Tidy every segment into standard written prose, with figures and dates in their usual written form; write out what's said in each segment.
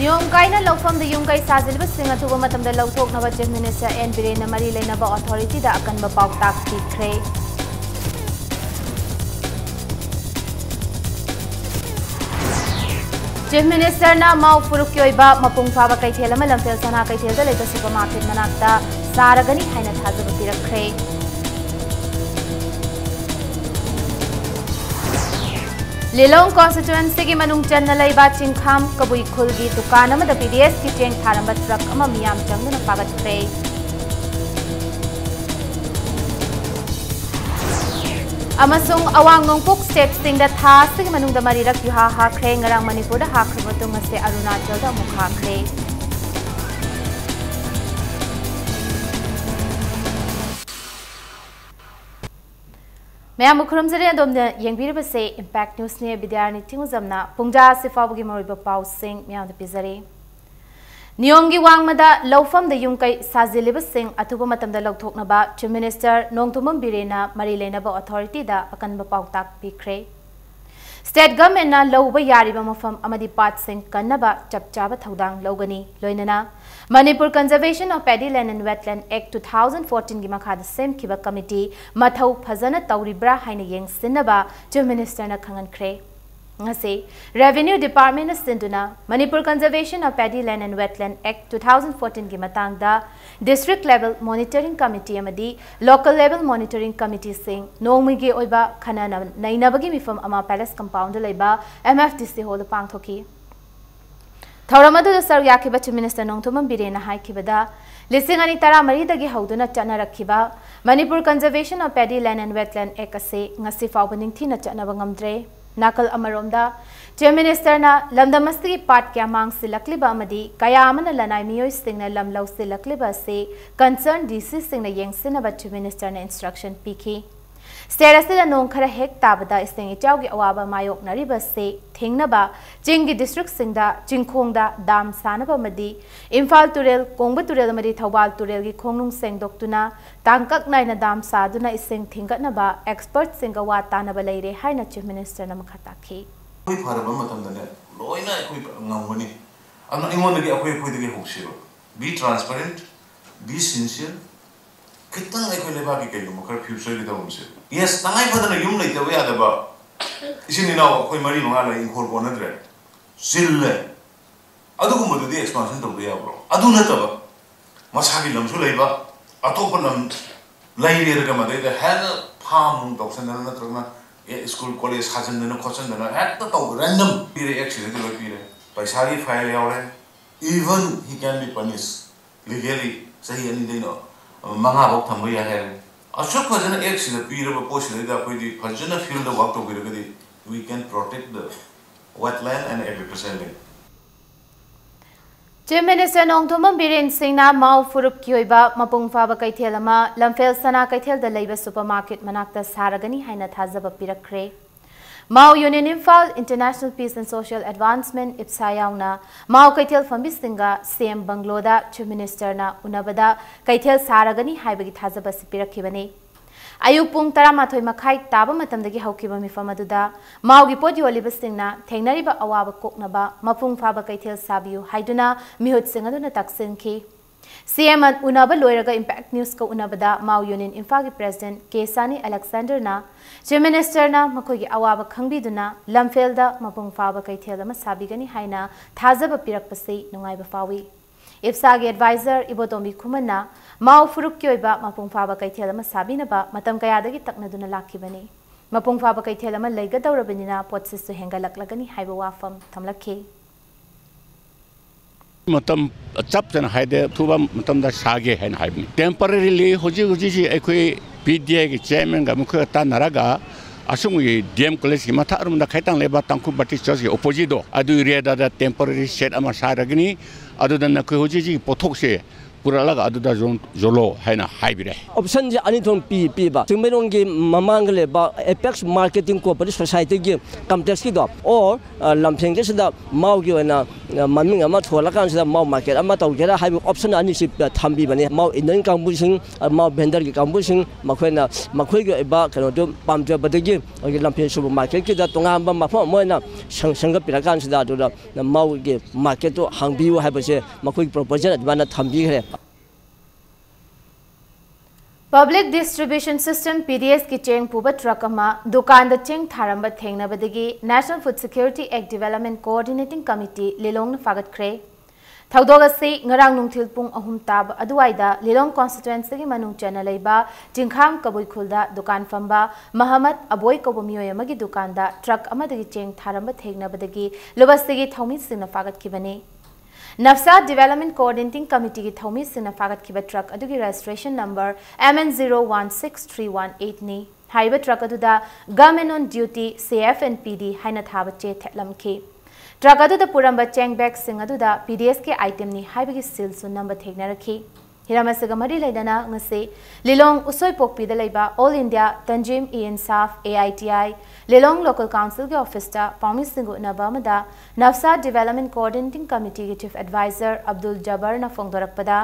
Niyom kaina lawfam da yung kay sazilba singa tuba matam da lawtok na Chief Minister N. Birena Mari Lainaba Authority da akan ba pawtak tikre. Chief Minister na mau furuk yoiba mapung faba kay thela malamfel sana kay thela da layta supermarket manakta saragani haina thazaba pirakre. Lilong constituency ki manung chan na laiba chingkham kabui khulgi dukan amada PDS ki cheng tharamba truck ama miyam changna pagat khre. Amasung awang nongpuk step sing da tha sig manung da marirak yuha ha khre ngarang Manipur da ha khrimatung ase Arunachal da mukha khre. मैं मुखरम जरे अदोमने यंगबीरब से impact news ने विद्यार्थी थिंगजमना पुंजा सिफाबुगी मरिब पाउ सिंह म्याद पिजरे नियोमगी वांगमदा लौफम the युंकै साजिलिब Singh अथुब मतम the लौथोकनबा chief minister नोंगथुमम बिरेना मरी लेनबा authority दा अकनबा पाउताक पिख्रे स्टेट गवर्नमेंट ना लौबा यारिबा मफम अमदी पाट Singh कन्नबा चपचाबा थौदांग लौगनी लोइनना Manipur Conservation of Paddy Land and Wetland Act 2014 की मखाद सेम किबा कमिटी मथौ फजन तौरिब्रा हाइना येंगसिनबा चीफ मिनिस्टर ना खंगनख्रे ngase Revenue Department sinduna Manipur Conservation of Paddy Land and Wetland Act 2014 की matangda District Level Monitoring Committee amadi Local Level Monitoring Committee sing nongmigi oiba khanana nainabagi mifam ama Palace Compound laiba MFDC hol pangthoki Thauramadu da sar yakiba Chief Minister Nongthumam Birena haikibada lising ani tara maridagi hauduna chana rakhiba Manipur Conservation of Paddy Land and Wetland Act ase ngasi fawbaning thina chanaba ngamdre nakal amaromda Chief Minister na lamdamasti part kya mang silakliba amadi kaya amana lanai miyoi singna lamlau silakliba se concerned DC singna yengsina ba Chief Minister na instruction piki State da nong khara hek tabada iseng ichawgi awaba mayok nariba se thingnaba Chingi district singda Chingkhongda dam sanaba madi Imphal Turel Kongba Turel madi Thawbal Turel gi khongnung sengdoktuna tangkak naina dam saduna iseng thingatnaba expert singa wa tanaba leire haina Chief Minister na makhatakhi koi pharaba matamdane loina koi ngamgani amna ingondagi akoi khoidagi hoksiro be transparent be sincere kitang ai koi leba ki kayo makar future gi dawumse yes tangai phadana yum leitaba yadaba isini naw koi mari no ala in khol konadre sille adugumadu expansion tawbe yabro adu nataba masagi lamsu leiba atopa lam laire daga madai da hana farm tawsana natragna school college hajandana khochandana hatta taw random pire accident lo pire paisa gi file yawre even he can be punished legally sahi ani deino manga bok thambai ya hai ashok fajana accident pire ba post da koi di fajana field the work to biragadi we can protect the wetland and agricultural land Chief Minister Nongthumam Biren Singna mau furup kioiba mapung faba kaithelama lamfel sana kaithel da leiba supermarket manakta saragani haina thazaba pirakre Mau Union Imphal International Peace and Social Advancement Ipsayauna Mau kaithel fambi singa CM Bangloda Chief Minister na unabada kaithel saragani haibagi thazaba sipirakibani Ayuk pung taramathoi makhai taba matamdagi haukiba mifam aduda maugi podi oliba singna thengnariba awaba koknaba mapung faba kaithel sabiu haiduna mihut singaduna taksinki CM unaba loiraga Impact News ko unabada Mau Union Imphal President Kesani Alexander na Chief Minister na makogi awaba khangbiduna lamfelda mapung faba kaithel ama sabigani haina thazaba pirakpasi nungaiba fawi IFSA ge advisor Ibotomi Khumana Mau Furuk Kyoiba Mapung Faba Kaithel ama sabinaba matam kayadagi taknaduna lakhibani Mapung Faba Kaithel ama leiga dawrabanina potsis su hengalaklagani haiba wafam thamlakhi matam chaptan haide thuba matam da sage hain haibni temporarily hoji ji ekoi PDA ge chairman ga mukha ta naraga asungui DM college ki matha arum da khaitang leba tangku bati church ge opposite do adu area da temporary set ama saragni adu dan ko hoji ji pothok se puralaga adu da jolo haina haibire option je ani thon pi ba chingmenong ge mamang leba apex marketing cooperative society ge complex ki do or lampheng ge da mau gi na ममिंग अमा थोलकांसिदा माउ market अमा तौगेरा हाइब option अनिसि थम्बिबने माउ Indian कांबुसिंग माउ भेंडर की कांबुसिंग मखोइना मखोइगे एबा कनो पामजबदगी लम्फेन सुपर मार्केट की तोंगांबा मफम मोइना संगपिराकांसिदा माउ के मार्केट तो हांबियो हाइबसे मखोइ प्रपोजल अदबाना थम्बिग्रे Public Distribution System PDS की चेंग पुबा ट्रक अमा दुकान द चेंग थारंबा थेंगनबदगी National Food Security Act Development Coordinating Committee लिलोंग फागतख्रे थौदोग से ngarang nungthil pung ahum tab aduaida Lilong constituency gi manung chana leiba jingkham kabui khulda dukan famba Muhammad Aboy kobo miyoy amagi dukan da truck amadagi cheng tharamba thegnabadagi lobasigi thomi singna fagat kibani Nafsa Development Coordinating Committee की थौमी सिंह फागत की truck अदुगी registration number MN016318 नि हाइब truck अदुदा Government on Duty CFNPD हाइना थाब चे थेलमखी truck अदुदा पुरंबा चेंग बैग सिंह अदुदा PDS के आइटम नि हाइब की सील सु नंबर थेगना रखी हिरामसगा मरी लेदना ngase Lilong usoi pokpi da leiba All India Tanjim Insaf AITI Lilong Local Council के ऑफिस ता पामी सिंगु नबामदा Nafsa Development Coordinating Committee के Chief Advisor Abdul Jabbar na फोंगदोरकपदा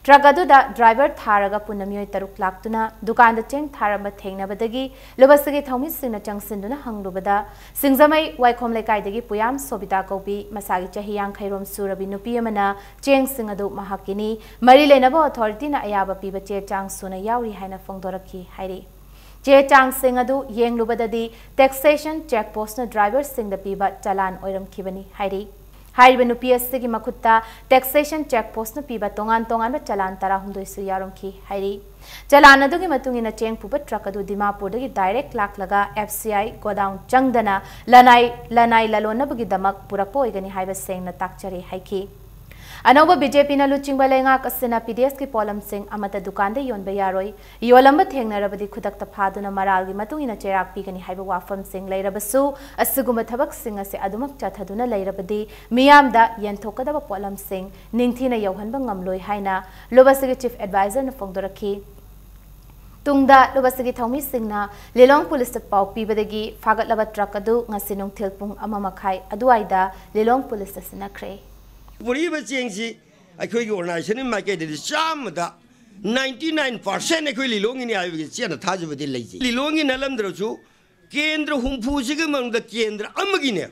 ट्रक अदुदा ड्राइवर थारगा पुनमियोय तरुक लाक्तुना दुकान द चेंग थारबा थेंगनबदगी लोबसगी थौमी सिंगना चंगसिंदुना हंगलुबदा सिंगजमै वाइखोम लेकाइदगी पुयाम सोबिता कौबी मसागी चही यांखैरोम सुरबी नुपी अमना चेंग सिंग अदु महाकिनी मरी लेनबो अथॉरिटी ना अयाबा पीबा चे चांग सुना यावरी हाइना फोंगदोरकी हाइरी चे चांग सिंग अदु येंगलुबददी टैक्सेशन चेक पोस्ट ना ड्राइवर सिंग द पीबा चालान ओइरम खिबनी हाइरी हाइब नुपीएस की मखुत्ता टैक्सेशन चेक पोस्ट न पीबा तोंगान तोंगान चलान तरा हुंदोइसु यारोंखी हाइरी चलान अदुगी मतुंगिना चेंग पुबा ट्रक अदु दिमापुरदगी डायरेक्ट लाखलगा FCI गोडाउन चंगदना लनाई ललोनबगी दमक पुरकपो ओइगनी हाइब सेंगना ताकचरे हाइकी अनौब बीजेपी न लुचिंग लेंगा कसना PDS की पोलम सिंह अमत दुकान दे योनबे यारोय योलंब थेंगनरबदी खुदक फादुना मरालगी मतुंगिना चेराक पीगनी हाइब वाफम सिंह लेरबसु असुगुम थबक सिंह असे अदुमक चथदुना लेरबदी मियामदा यंथोकदब पोलम सिंह निंगथीना यौहनब ngamloi हाइना लोबसगी चीफ एडवाइजर न फोंगदोरखी तुंगदा लोबसगी थौमी सिंहना लिलोंग पुलिस पाउ पीबदगी फागतलब ट्रक अदु ngasi nungthil pung ama makhai aduaida Lilong police सिनाख्रे पुरीब चेंगसी अखोई ऑर्गेनाइजेशन मार्केट चामदा 99% अखोई लिलोंगिनी आइबगी चेन थाजबदि लैजि लिलोंगी नलमद्रसु केंद्र हुंफुसिग मंग केंद्र अमगिने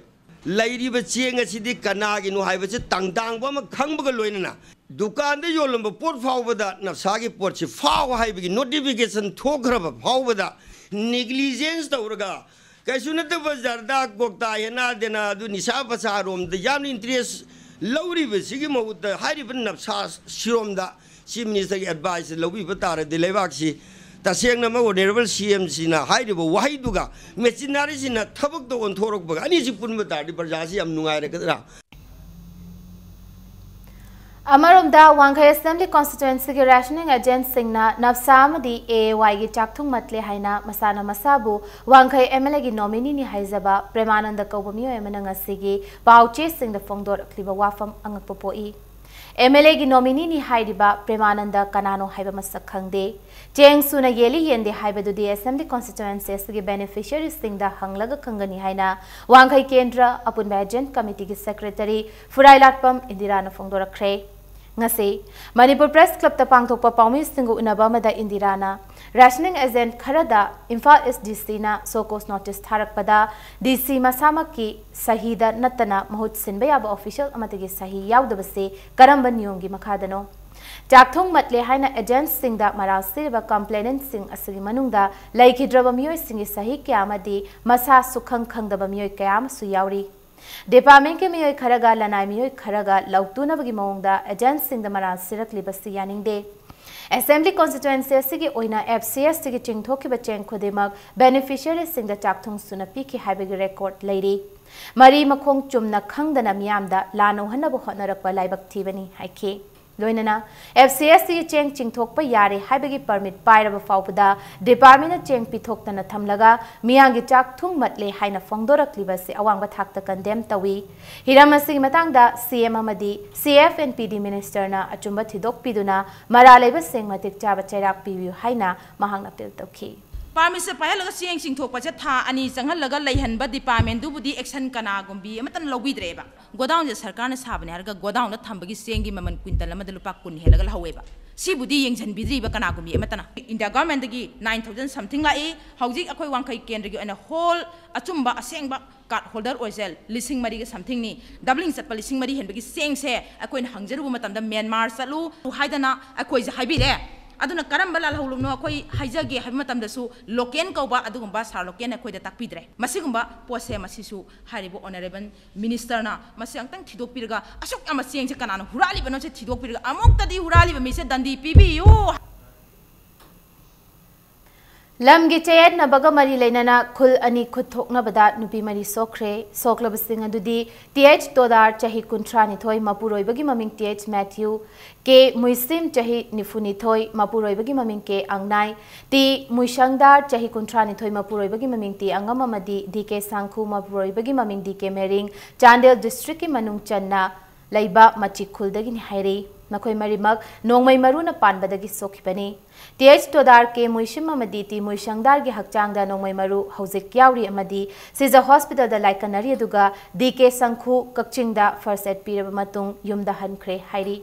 लैरिब चेंग असिदि कनागिनो हाइबसे तांगतांगबम खंगबग लोइनना दुकान दे योलंब पोट फावबदा नफसागी पोट से फाव हाइबगी नोटिफिकेशन थोखरब फावबदा नेग्लिजेंस तौरगा कैसु नतब जरदा गोक्ता हेना देना दु निशा बसा रोम द याम इंटरेस्ट लौरीबसिगी मउत हाइरिब नफसा सिरोमदा चीफ मिनिस्टर की एडवाइस लौबीब तारे दिलेबाक्सी तसेंगना म ऑनरेबल CM सिना हाइरिब वाहिदुगा मेचिनारी सिना थबक दो ओंथोरकबगा अनिसि पुनब तारदि प्रजासी यम नुंगाइरकदरा अमरोमदा वांगखै असेंबली कॉन्स्टिट्यूएंसी के रैशनिंग एजेंट सिंगना नफसामदी AAY की चाकथुंग मतले हाइना मसाना मसाबु वांगखै MLA की नॉमिनी नि हाइजबा प्रेमानंद कौबमियो एमनंगसिगी पाउचे सिंग द फोंगदोर अक्लिबा वाफम अंगपोई MLA की नॉमिनी नि हाइरिबा प्रेमानंद कनानो हाइबा मसक खंगदे चेंग सुना येली येंदे हाइबदुदी असेंबली कॉन्स्टिट्यूएंसी के बेनिफिशियरी सिंग द हंगलग खंगनी हाइना वांगखै केंद्र अपुन एजेंट कमिटी की सेक्रेटरी फुराइलाटपम इंदिरा न फोंगदोरख्रे ngase Manipur Press Club ta pangthokpa paumi singu unaba mada Indirana rationing agent kharada Imphal East DC na sokos notice tharakpada DC masamaki sahida natana mahut sinba yaba official amatagi sahi yaudabase karamba niyomgi makhadano Jakthong matle haina agent sing da marasirba complainant sing asigi manungda laikhidraba miyoi singi sahi kyamadi masa sukhang khangdaba miyoi kyam su yauri department के मियोय Kharga लनाय मियोय Kharga लौतुनबगी मौंगदा agent सिंग द मरा सिरकलिबसी यानिंगदे assembly constituency असिगी ओइना FCS सिगी चिंगथोखिब चेंग खुदेमक बेनिफिशियरी सिंग द चाकथोंग सुनपी की हाइबगी रिकॉर्ड लेरी मरी मखोंग चुमना खंगदना मियामदा लानो हनबो होनरकपा लाइबक थीबनी हाइखे लोइनना FCS सिगी चेंग चिंगथोकपा यारे हाइबगी परमिट पाइरब फाउपदा डिपार्टमेंट चेंग पिथोक्तना थमलगा मियांगी चाकथुंग मटले हाइना फोंगदोरकलिबसे अवांगबा थाकता कंडेम तवी हिरामसिगी मतांगदा CM अमदी CFNPD मिनिस्टरना अचुंबा थिदोकपिदुना मरा लेबा सिंग मतिक चाबा चैराक पिबियु हाइना महांगना पिल तौखी पारमिस पाहलगा सिंग सिंग थोक पचे था अनि चंगहलगा लैहनबा डिपार्टमेंट दुबुदी एक्शन कनागुंबी अमतन लौबिद्रेबा गोडाउन जे सरकार ने साबने हरगा गोडाउन दा थंबगी सेंगी ममन क्विंटल अमद लुपा 10 हेलगा लहवेबा सिबुदी यंगजनबिद्रीबा कनागुंबी अमतना इंडिया गवर्नमेंट गी 9000 समथिंग लाई हौजिक अखोय वांखै केंद्र गी अना होल अचुंबा असेंगबा कार्ड होल्डर ओइजेल लिसिंग मरी गे समथिंग नि डबलिंग चटपा लिसिंग मरी हेनबगी सेंग से अखोय हंगजरुबा मतमदा म्यांमार चलु हाइदना अखोय जे हाइबिरे aduna karamba la hawlumno akoi haijage habi matamdasu loken kauba adugumba sar loken akoi da takpidre masigumba pose masisu haribo honorable minister na masi angtang thidokpirga asok ama sieng se kanana hurali bano se thidokpirga amok tadi hurali ba mise dandi pibiyu lamgi chayat na baga mari leinana khul ani khuthokna bada nupi mari sokre soklabsing adudi th todar chahi kuntrani thoi mapuroi bagi maming th Matthew ke muisim chahi nifuni thoi mapuroi bagi maming ke angnai ti muisangdar chahi kuntrani thoi mapuroi bagi maming ti angama madi dk sangkhu mapuroi bagi maming dk mering Chandel district ki manung channa laiba machi khuldagi ni hairi nakoi marimak nongmai maruna panbadagi sokhibani th todar ke muishim amadi ti muisangdar gi hakchangda nongmai maru hauzik yauri amadi siza hospital da laikanari aduga dk sangkhu kakchingda first aid piraba matung yumda hankhre hairi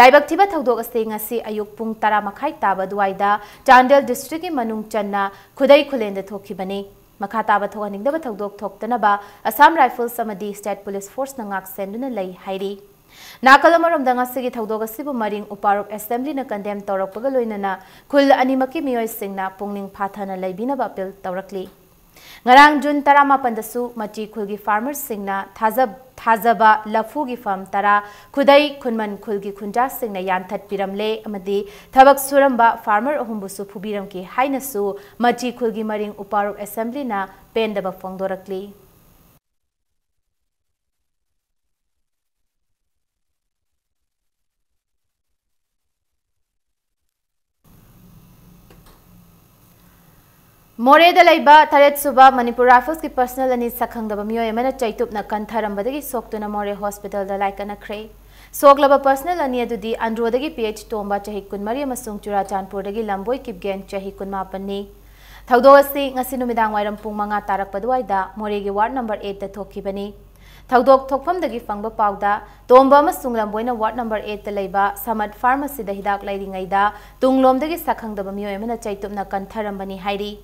laibak thiba thodok ase ngasi ayuk pung 10 makhai taba duaida Chandel district ki manung channa khudai khulenda thokhibani makha taba thoganingda thodok thoktanaba Assam Rifles amadi state police force na ngak senduna lai hairi Nakalamorom dangasigi thawdogasibu maring uparok assembly na condemn tawrakpaga loinana khul animaki miyoi singna pungning phathana laibina appeal tawrakli ngarang June 18 dasu machi khulgi farmers singna thajaba lafu gi farm tara khudai khunman khulgi khunja singna yanthat piramle amadi thabak suramba farmer ahumbusu phubiram ki hainasu machi khulgi maring uparok assembly na pendaba fongdorakli More the Laiba, Taret Suba, Manipur Rifles ki personal and Sakhang the Bamio, Emana Chaitup na Kantarambadagi, Sok to Namore Hospital, the Laikana Cray. Sok Laba personal and near to the Androdagi PH Tomba Chahikun Maria Masung Chura Chanpurdagi Lamboy Kipgen Chahikun Mapani. Thaudoasi, Nasinumidang Wairam Pumanga Tarakpaduaida, Moregi Ward number 8 the Tokibani. Thaudok Tokpam the Gifanga Pauda, Tomba Masung Lamboina Ward number 8 the Laiba, Samad Pharmacy the Hidak Lighting Aida, Tunglom the Sakhang the Bamio, Emana Chaitup na Kantarambani Heidi.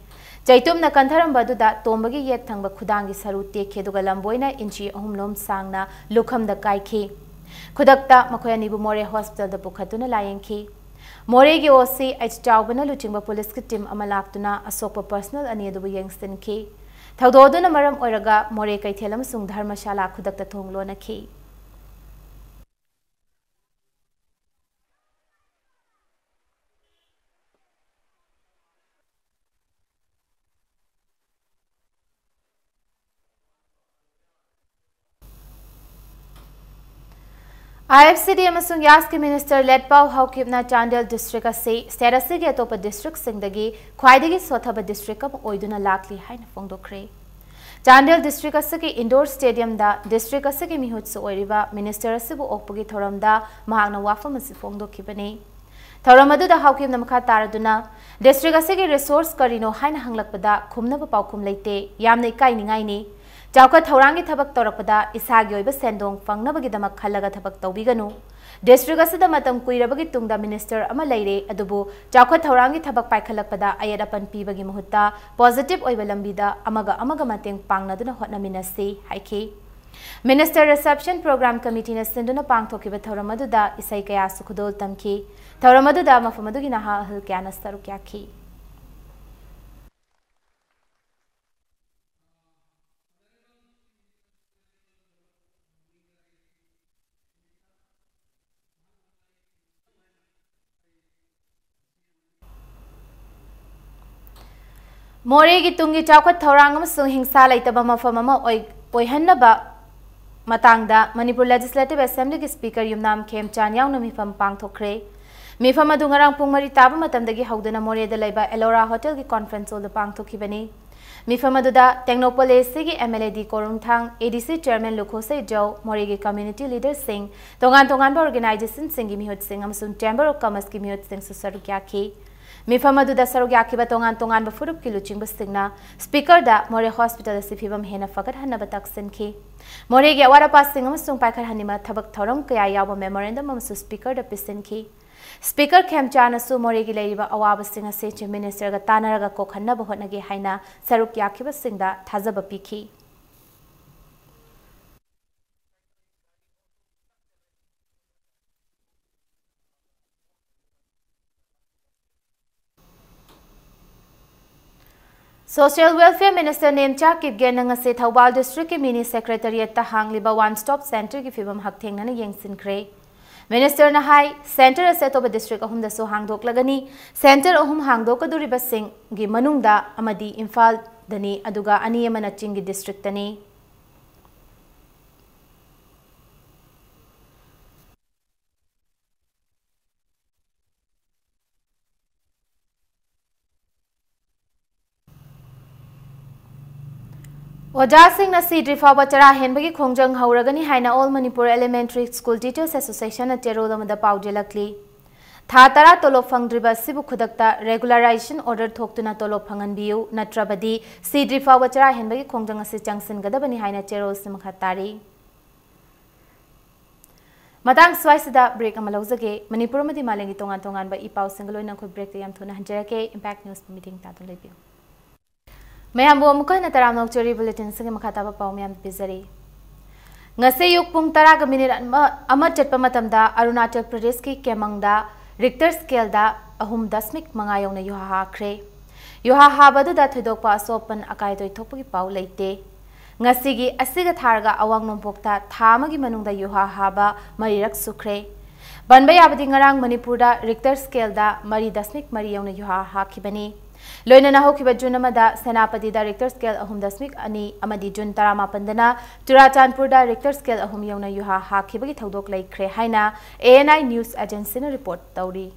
Chaitum na Kantharambadu Tombagi yet thangba Kudangi Saru take Lamboina inchi Omlom Sangna, Lukam the Kaiki. Kudakta Makoyanibu More Hospital the Bukatuna Lion-Ki. Moregi Osi, H. Jaubana Luchimba Police Team Amalaktuna, a sopa personal and Yedu Youngston Ki. Taudoduna Maram Oraga, More Kaitelam Sung Dharmashala Kudakta Tonglona Ki. IFCD amasung Yaski Minister Letpau Haukipna Chandel District ase Sterasigi atopa district singdagi khwaidagi sothaba district am oiduna lakli haina fongdokre Chandel District asagi indoor stadium da district asagi mihut so oiriba minister asibu okpagi thoram da mahakna wafam asi fongdokibani thoram adu da haukipna makha taraduna district asagi resource karino haina hanglakpada khumnaba paukhum leite yamna ikai ningai ni Jauka Taurangi Tabak Torapada, Isagio Sendong, Fangnabagidama Kalaga Tabak Tobigano. District Asada Matam Kuirabagitung, the minister Amalere, Adubu, Jauka Taurangi Tabak Paikalakpada, Ayadapan Pibagi Muhuta, positive Oivalambida, Amaga Amagamateng Pangnaduna Hotnamina Se, Haiki. Minister Reception Program Committee Sinduna Pang Tokiba Tauramaduda, Isaikaya Sukudol Tamki, Tauramaduda Mafamaduginaha Hilkana Starukyaki. Moregi tungi chawkat thorang amasung hingsa laitaba mafam ama oihannaba matangda Manipur Legislative Assembly ki Speaker Yumnam Khem Chanyang na mifam pangthokre mifam adu ngarang pung mari taba matamdagi hawdana More da laiba Elora Hotel ki conference hall da pangthokibani mifam adu da Technopole sigi MLAD Korungthang ADC Chairman Lukhose Jau Moregi Community Leader Singh tongan ba organization singi mihut sing amasung Chamber of Commerce ki mihut sing susarukya ki Mifam aduda saruk yakiba tongan tongan ba furup ki luchingba singna speaker da More hospital si phibam hena fakat hanaba taksinki. More ge awara passing amasung paikar hanima thabak thoram kaya yawa memorandum amsu speaker da pisinki. Speaker Kemchana su More gi leiba awaba singa se chief minister ga tanaraga kokhanna ba hotnage haina saruk yakiba singda thazaba piki. Social Welfare Minister Nemcha Kipgen ngase Thawbal District ki Mini Secretariat ta hangliba One Stop Center ki fibam hakthengna na yengsinkre. Minister na hai center ase toba district ahum da so hangdok lagani center ahum hangdok kaduriba sing gi manungda amadi Imphal dani aduga ani amana chingi district tani. Wajasing na Sidri Fawa Chara Henbagi Khongjang Hauragani Haina All Manipur Elementary School Teachers Association at Terodamada Paujelakli. Thatara Tolop Fangdriba Sibu Kudakta Regularization Order Toktuna Tolop Pangan Biu Natrabadi Sidri Fawa Chara Henbagi Khongjang Asijangsin Gadabani Haina Tero Simkhatari. Matang Swaisida break Amalozage, Manipur Madi Malangi Tongan Tongan by Ipau Singaloina could break the Yamtuna Hanjarake Impact News Meeting Tato Lebu. Mayambu amuka na taram nok chori bulletin singe makata pa pau mayam bizari. Ngase yuk pung taraga minute ama chatpa matamda Arunachal Pradesh ki Kemangda Richter scale da ahum dasmik mangayong na yuha kre. Yuha habadu da thidokpa asopan akai toy thokpagi pau leite. Ngasigi asiga tharga awang nompokta thamagi manungda yuha haba marirak sukre. Banbay abadi ngarang Manipur da Richter scale da mari dasmik mariyong na yuha hakibani. Loina na hokiba June amada Senapati Director Scale ahum dasmik ani amadi June tarama pandana Turachanpur Director Scale ahum yona yuha hakibagi thodok laikre haina ANI News Agency na report tauri.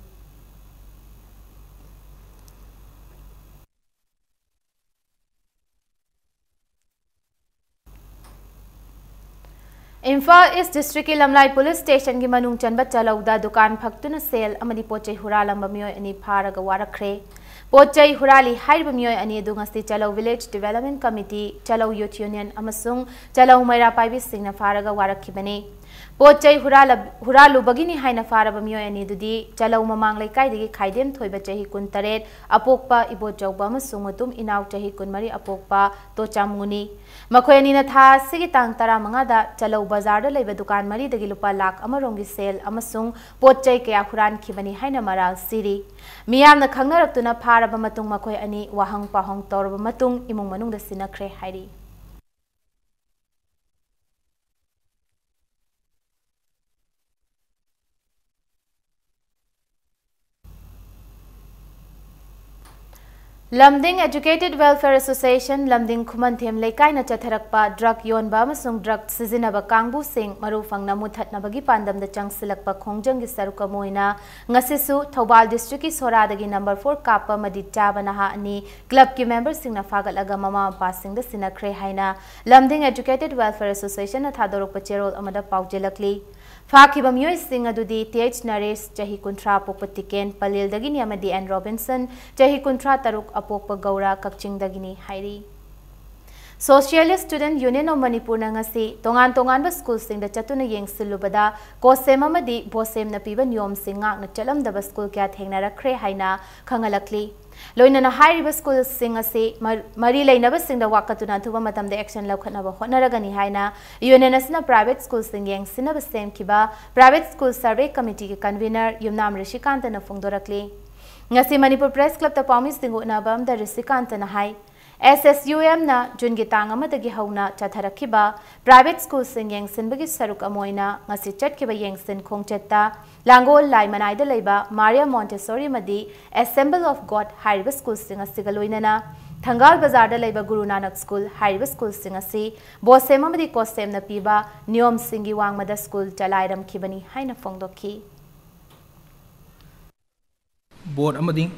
Imphal East District Lamlai Police Station ki manung chanba chalauda dukan phaktuna sale amadi pochai huralamba mioy ani pharaga warakre. Pochai Hurali Haiba Mioy ani Dungasti Chalau Village Development Committee, Chalau Youth Union, Amasung, Chalau Maira Paibi Singna Faraga Warakibani. Pochai Huralu Bagini Haina Faraba Mioy ani Dudi, Chalau Mamang Laikai Kaidem Toiba Chahi Kuntaret, Apokpa Ibo Jauba Masumutum Inau Chahi Kunmari Apokpa, Tochamuni. Makoyanina Tha Sigitang Tara Mangada, Chalau Bazar Leva Dukan Mari the Gilupa Lak Amarongi Sale, Amasung, Pochai Kaya Huran Kibani Haina Maral City. Miyam na Kangarak to na Paraba Matung Makoy ani Wahang Pahong Torba Matung Imung Manung the Sinakre Hairi. Lamding Educated Welfare Association Lamding Kumanthim Laikai na Chatharakpa Drug Yonba Masung Drug Sizinaba Kangbu Singh Marufang na Muthatnabagi Pandam the Chang Silakpa Khongjang gi Saruka Moina Ngasisu Thawbal District ki Soradagi number 4 Kapa Madit Chabanaha ani club ki members sing na Fagalaga Mama passing the Sinakre Haina Lamding Educated Welfare Association na Thadorok Pacherol Amada Paujelakli Fakiba Mioy Singh adudi TH Naresh Chahi Kuntra Pokpa Tiken Palil Dagini Amadi and Robinson Chahi Kuntra Taruk Apokpa Gaura Kakching Dagini Hairi. Socialist Student Union of Manipur ngasi tongan ba school sing da chatuna yeng silubada kosem amadi bosem na piba nyom singa na chalam da school kya thengna rakre haina khangalakli. Loina na high school sing ase mari laina ba sing da wakatuna thuba matam da action lakhana ba honaragani haina UNNS na private school sing yeng sinaba sem kiba private school survey committee ke convener Yumnam Rishikant na fungdorakli. Ngasi Manipur Press Club ta pami singu na bam da Rishikant na hai SSUM na Jungi Tangamatagi Hauna Chatharakhiba private school sing yeng sinbagi saruk amoina ngasi chatkiba yeng sin khongchetta Langol Lai Manaida Laiba Maria Montessori Madi Assemble of God Hariba School Sing Sigaloinana Thangal Bazar da Laiba Guru Nanak School Hariba School Sing Asi Bosema Madi Kosem na Piba Nyom Singi Wangmada School Jalairam Kibani Haina Fongdoki Board Amading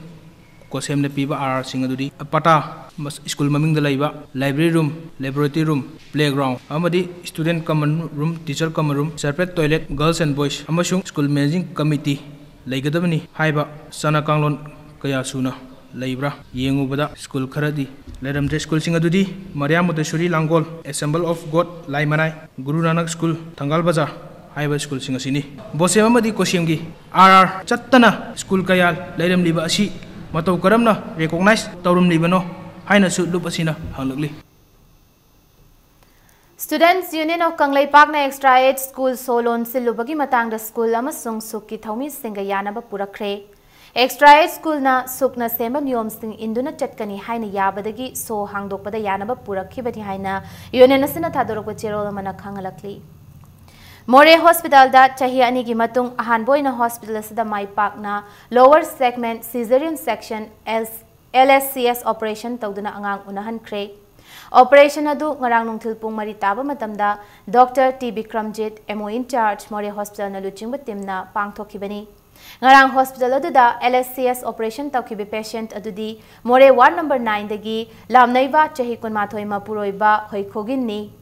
Kosem na Piba R Singadudi Apata School Maming the Laiba Library Room Laboratory Room Playground Amadi Student Common Room Teacher Common Room Separate Toilet Girls and Boys Amashung School Managing Committee Laigadabani Haiba Sana Kanglon kaya suna leibra yengubada school kharadi leramdre school singa dudi Maria Muteshwari Langol Assemble of God Laimanai Guru Nanak School Thangal Bazar haiba school singa sini bosem amadi kosemgi RR chattana school kaya leiram liba asi matau karamna recognize taurum libano haina su lup asina hanglagli. Students Union of Kanglai Park na Extra Aid School Solon silubagi matang da school amasung sukki thaumi singa yanaba purakre. Extra Aid School na sukna sema niyom sing induna chatkani haina yabadagi so hangdokpada yanaba purakhibani haina Union asina thadorokba cherol mana khangalakli. More Hospital da chahi ani gi matung ahanboina hospital asida mai park na lower segment cesarean section LSCS operation tawduna angang unahan kre. Operation adu ngarang nungthil pung mari taba matamda Dr. T. Bikramjit MO in charge More Hospital na luchingba timna pangthokibani. Ngarang hospital adu da LSCS operation tawkibi patient adudi More ward number 9 dagi lamnaiba chahi kunmathoi mapuroiba hoikhogin ni.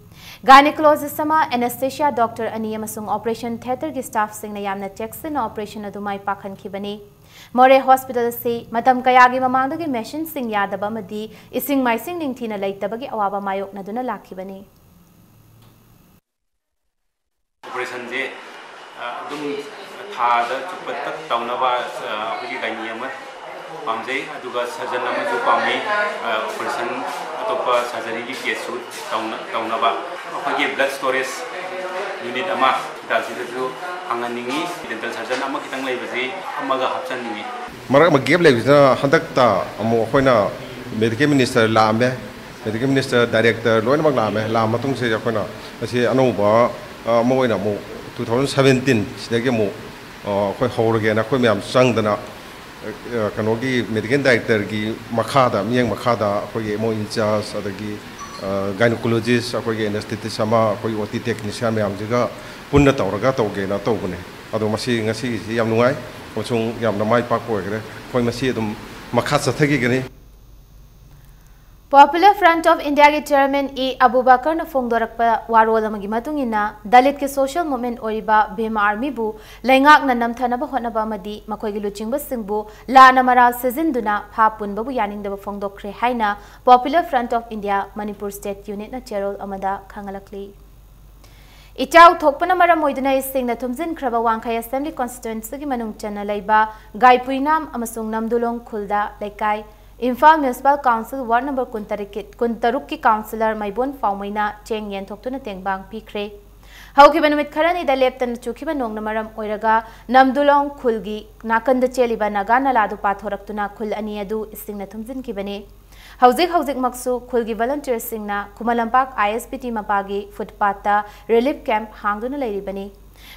Gynecologist sama anesthesia doctor ani amasung operation theater gi staff singna yamna cheksin operation adu mai pakhan khibani. More Hospital si matam kayagi mamangdagi machine sing yadaba madi ising mai sing ningthina leitabagi awaba mayok naduna lakhibani. Operation je dum thada chupat tawnaba hogi gaini ama pamjai aduga surgeon ama ju pami operation atopa surgery gi case tawnaba hogi blood storage unit ama dalsidu anganingi dental surgeon ama kitang leibasi amaga hapchaningi marak ma gap leibisa handak ta amo khoina medical minister lame medical minister director loina mak lame lam matung se khoina asi anoba moina mo 2017 sidagi mo khoi horoge na khoi myam sangdana kanogi medical director gi makhada miyang makhada khoi mo in charge adagi gynecologist khoi anesthetist sama khoi OT technician myam jiga punna tawraga tawge na tawbune ado masi ngasi yam nungai osung yam na mai pak poigre khoi masi dum makha sathagi gani. Popular Front of India ke chairman E Abubakar na phongdorakpa warol amagi matungina Dalit ke social movement oriba Bhima Army bu laingak na namthanaba honaba madi makhoi gi luchingba singbu la namara sezinduna phapun babu yaningdaba phongdokre haina Popular Front of India Manipur State Unit na chairol amada khangalakli. Ichau thokpana maram moiduna ising na thumjin khraba wangkhai assembly constituency gi manung chana laiba Gaipuinam amasung Namdulong Khulda Laikai Imphal Municipal Council Ward number Kuntaruk ki councillor Maibon Faumaina Cheng Yen Thoktuna Tengbang Pikre. Haukiba numit kharani da leptan chukiba nongna maram oiraga Namdulong Khulgi nakanda cheliba Nagana ladu pathoraktuna khul ani adu isingna thumjin kibane. Hauzik maksu khulgi volunteer singna Kumalampak ISPT mapagi footpath relief camp hangduna lairibani.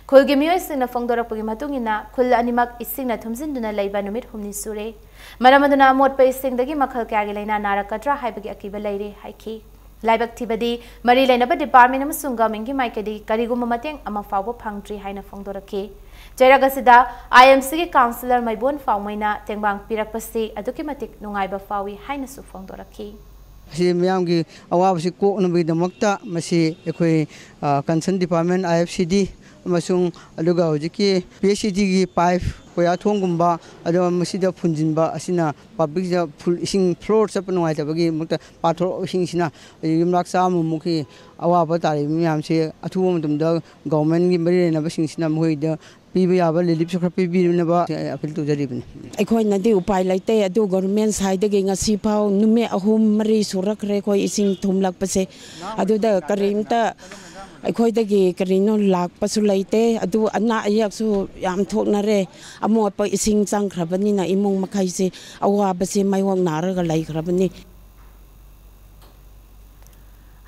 Khulgi miyoi singna phongdorakpagi matungina khul animak isingna thumjinduna laiba numit humni sure. Maramaduna motpa isingdagi makhal kyagi laina narakatra haibagi akiba laire haiki. Laibak thibadi mari lainaba department amasung government gi maikadi kariguma mateng ama fawbo phangtri haina phongdorake. Jairagasida IMC ki councillor Maibon Faumaina Tengbang Pirakpasi aduki matik nungaiba fawi haina su phongdorake. Si miyamgi awabasi ko nabi damakta masi ekoi concern department IFCD amasung aluga hojiki PhD gi pipe koya thongumba ado masida phunjinba asina public ja full ising floor chap nungai tabagi mukta pathor ising sina yumlak sam mukhi awaba tari miyam se athu mudumda government gi mari na basing sina moida piba yaba lelip sokra pibi na ba apil to jaribni akhoi na de upai laite adu government side ge ngasi pau nume ahum mari surak re khoi ising thumlak pase adu da karimta akhoi dagi karino lak pasu laite adu anna ayak su yam thokna re amo pa ising chang khrabani na imong makhai se awa base maiwang naraga lai khrabani.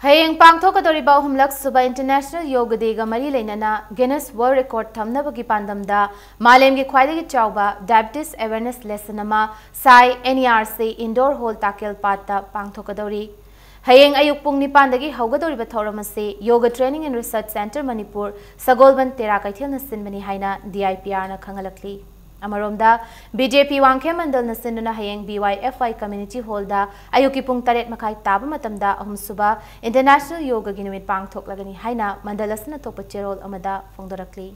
Hayeng pangthokadoriba humlak suba International Yoga Day ga mari leinana Guinness World Record thamnabagi pandamda malemgi khwaidagi chawba diabetes awareness lesson ama sai NERC indoor hall takel patta pangthokadori. Hayeng ayuk pung nipandagi haugadoriba thoramase Yoga Training and Research Center Manipur Sagolban Tera Kaithel nasinbani haina DIPR na khangalakli. Amaromda BJP Wangkhe Mandal nasinduna hayeng BYFI Community Hall da ayuki pung taret makai taba matamda ahum suba International Yoga Ginumit pangthoklagani haina mandalasna tokpa cherol amada phongdorakli.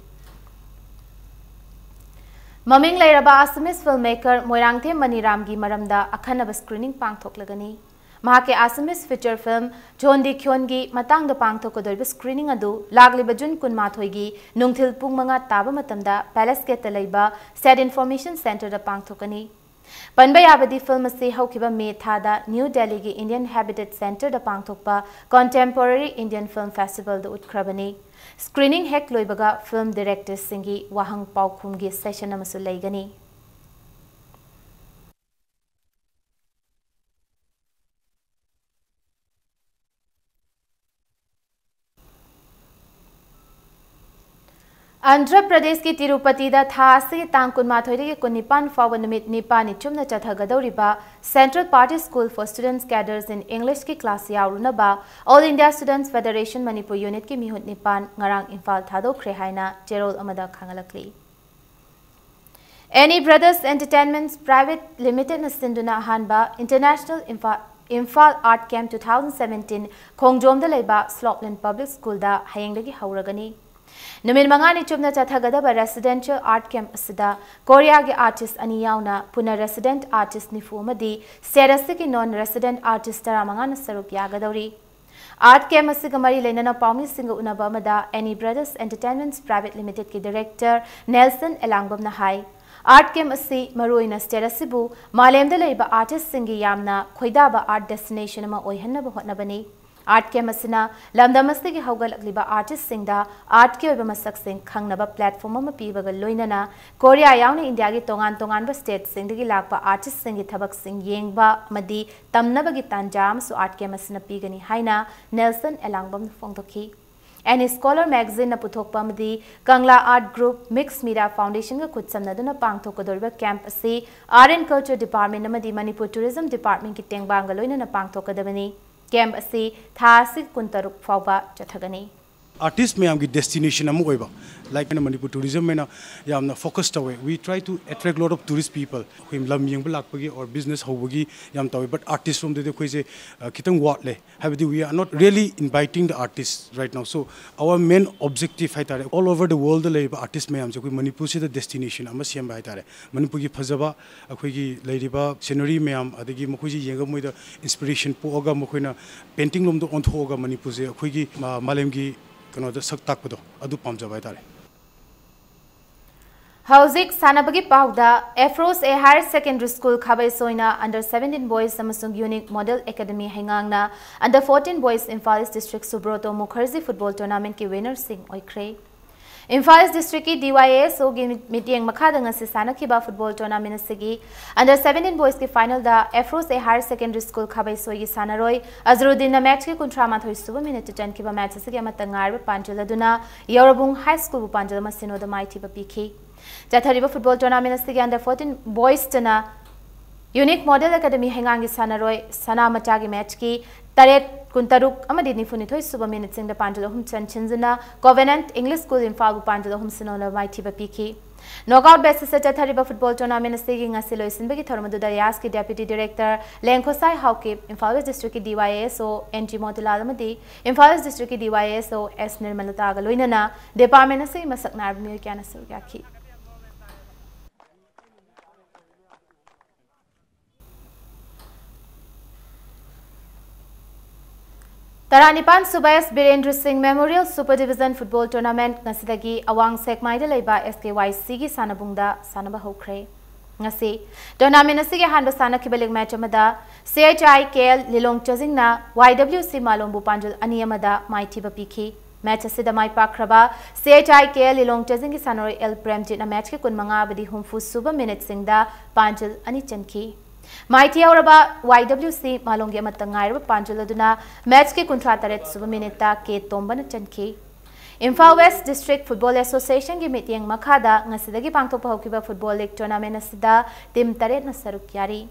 Maming Lairaba Assamese filmmaker Moirangthe Maniramgi Maramda Akhanaba screening pangthoklagani. Mahake Assamese feature film John Di Kyongi Matangda pangthokodoriba screening adu lagliba June kunmathoigi nungthil pung manga taba matamda Palace Gate laiba Sad Information Center da pangthokani. Panba yabadi film ase haukiba May thada New Delhi gi Indian Habitat Center da pangthokpa Contemporary Indian Film Festival da utkrabani. Screening hek loibaga film directors singi wahang paukhumgi session amasu laigani. Andhra Pradesh ki Tirupati da thasi tangkun mathoide ki kunipan fawa numit nipani chumna chathagadoriba Central Party School for Students Cadres in English ki class yaurunaba All India Students Federation Manipur Unit ki mihut nipan ngarang Imphal thadokre haina Gerald amada khangalakli. Any Brothers Entertainments Private Limited na sinduna hanba International Imphal Art Camp 2017 Khongjom da leiba Slopland Public School da hayengdagi hauragani. Numir mangani chubna chathagadaba residential art camp asida Korea ge artist ani yauna puna resident artist nifu amadi serasi ki non resident artist tara mangana saruk yagadori. Art camp asiga mari lenana paumi singa unaba amada Any Brothers Entertainments Private Limited ki director Nelson Elangbam na hai. Art camp asi maruina serasibu malemda leiba artist singi yamna khoidaba art destination ama oihanna bahotnabani. Art camp asina lamdamasti ki haugalakliba artist singda art ke oiba masak sing khangnaba platform ama pibaga loinana Korea yauna India gi tongan ba state singdagi lakpa artist singi thabak sing yengba madi tamnaba gi tanjam su art camp asina pigani haina Nelson Elangbam phongtokhi. Any Scholar magazine na puthokpa madi Kangla Art Group Mixed Media Foundation ga kutsamnaduna pangthokadoriba camp asi Art and Culture Department amadi Manipur Tourism Department ki tengbanga loinana pangthokadabani. Camp asi thasi kuntaruk fawba chathagani. Artist में आमगी destination Amu होइबा like in Manipur tourism में ना या हमना focus तवे we try to attract lot of tourist people हम lump young बलाक पगी or business हो बगी याम तवे but artist from दे कोई से कितंग वाट ले have we are not really inviting the artists right now so our main objective है तारे all over the world ले artist में हमसे कोई Manipur से the destination Amas Yama bye तारे Manipur की फजबा कोई की लेडीबा scenery में हम अदगी मकोई जी यंग मोइदा inspiration पोगा मकोई ना painting लोम तो on होगा Manipur से कोई की मालेम की Hauzik Sanabagi Pauda, Afros a higher secondary school Khabai Soina under 17 boys Samsung Unique Model Academy Hangangna under 14 boys Imphal District Subroto Mukherjee football tournament ki winner Singh Oikre. Imphal District ki DYS so meeting Makadanga Sisana Kiba football tournament sigi under 17 boys ki final da Afros a higher secondary school Khabai Soigi Sanaroi Azruddin na match ki kontra mathoi suba minute jan kiba match sigi amatangar Panjala Duna Yorobung High School Panjala Masino the mighty Piki. Jathariba football tournament sigi under 14 boys tana Unique Model Academy Hangangi Sanaroi Sana Matagi match ki Taret Kuntaruk Amadi Nifunitoi Suba minutes in the Panjala Hum Chanchinzana Covenant English School in Fagu Panjala Hum Sinola Mighty Piki. Knockout basis at Jathariba football tournament sigi Asilo Sinbeki Thormadu Dayaski Deputy Director Lenkosai Haukip Imphal District DYSO NG Motilalamadi Imphal District DYSO S Nirmalataga Luinana Department Asi Masaknar Mukanasuraki. Taranipan Subayas Birendra Singh Memorial Super Division Football Tournament Nasidagi Awang Sekmaida Laiba SKYC gi Sanabungda Sanaba Hokre. Ngasi tournament asigi hanba sana kibalig match amada CHIKL Lilong Chazingna YWC Malombu Panjal ani amada Mighty Bapiki. Match asida mai pakraba CHIKL Lilong Chazing gi Sanori El Premjit na match ki kunmanga badi humfu suba minute singda Panjal ani chanki. Mighty Auraba YWC Malongi Matangai Panjaladuna match ki contrataret suba minita ke tombana chanki. Imphal West District Football Association ki meeting Makada ngasidagi pangtokpa hokiba football league tournament asida team taret na saruk yari.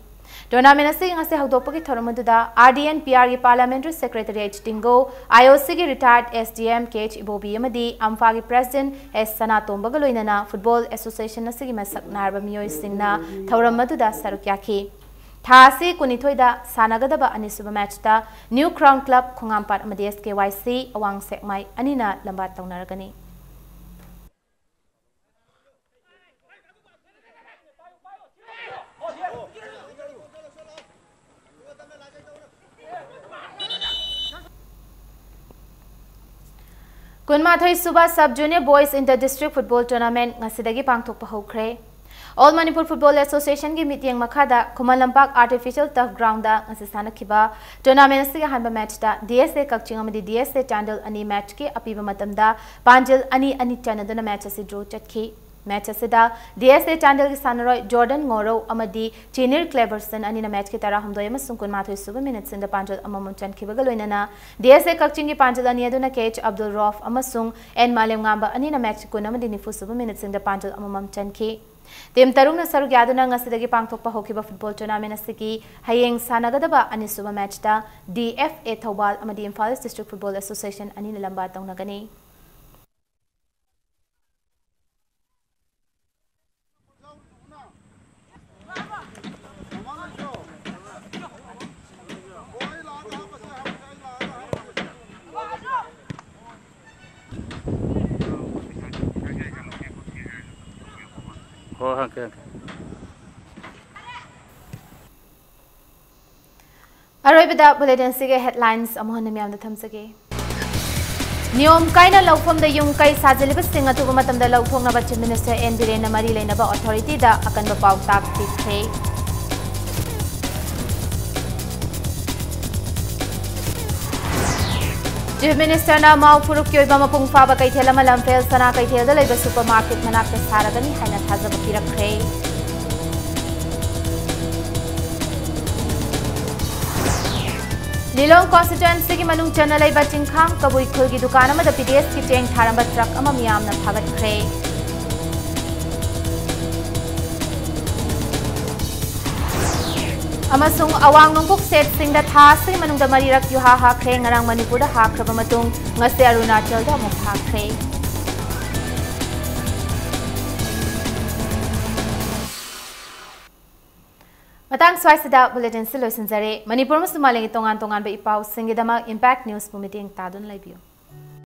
Tournament asi ngasi hagdokpa ki thoromaduda RDN PR ki Parliamentary Secretary H Tingo IOC ki retired SDM KH Ibobi amadi Amfa ki President S Sana Tombaga loinana Football Association asigi masak narba miyoi singna thoromaduda saruk yaki. Thasi kunithoida sanagadaba anisuba match da New Crown Club Khongampat amadi SKYC awang sekmai anina lambat taunaragani. Kunmathoi Suba Sub Junior Boys Inter District Football Tournament ngasidagi pangthokpa hokre. All Manipur Football Association gi meeting makhada Khuman Lampak Artificial Turf Ground da ngasi sanakhiba tournament asiga hanba match da DSA Kakching amadi DSA Chandel ani match ki apiba matamda Panjil ani chanaduna match asi draw chatki. Match asida DSA Chandel ki sanaroi Jordan Ngoro amadi Chinir Cleverson ani na match ki tara hamdoi amasung Kunmathoi Suba minutes in the Panjil amamum chankhiba galoinana DSA Kakching ki Panjil ani aduna Kech Abdul Rauf amasung N Malem ngamba ani na match kun amadi nifu Suba minutes in the Panjil amamum chankhi. Team Tarung na sarug yaduna ngasidagi pangthokpa hokiba football tournament asigi hayeng sanagadaba ani suba match da DFA Thobal amadi Imphal District Football Association ani nalamba tawnagani. Aroibada bulletin sige headlines amohon miyam da thamsage. Niyom kaina lawphom da yung kai sajaliba sing atuba matam da lawthong na ba Chief Minister N Birena Mari leina ba authority da akan ba paw tak tikhe. Chief Minister na mau puruk kyoy ba mapung fa ba kai thela malam fel sana kai thel da leiba supermarket manak te saragani haina thajaba pirakhe. Lilong constituency ki manung chana lai ba chingkhang kabui khul gi dukan ama da PDS ki cheng tharamba truck ama miyam na thagat khre amasung awang nongkuk set sing da tha sing manung da marirak yu ha ha khre ngarang Manipur da ha khraba matung ngase Arunachal da muk ha khre Matang Swaisada Bulletin Solution Zare, Manipur Musumaling Tongan Tongan Ba Ipau Singidama Impact News Pumiting Tadun Live.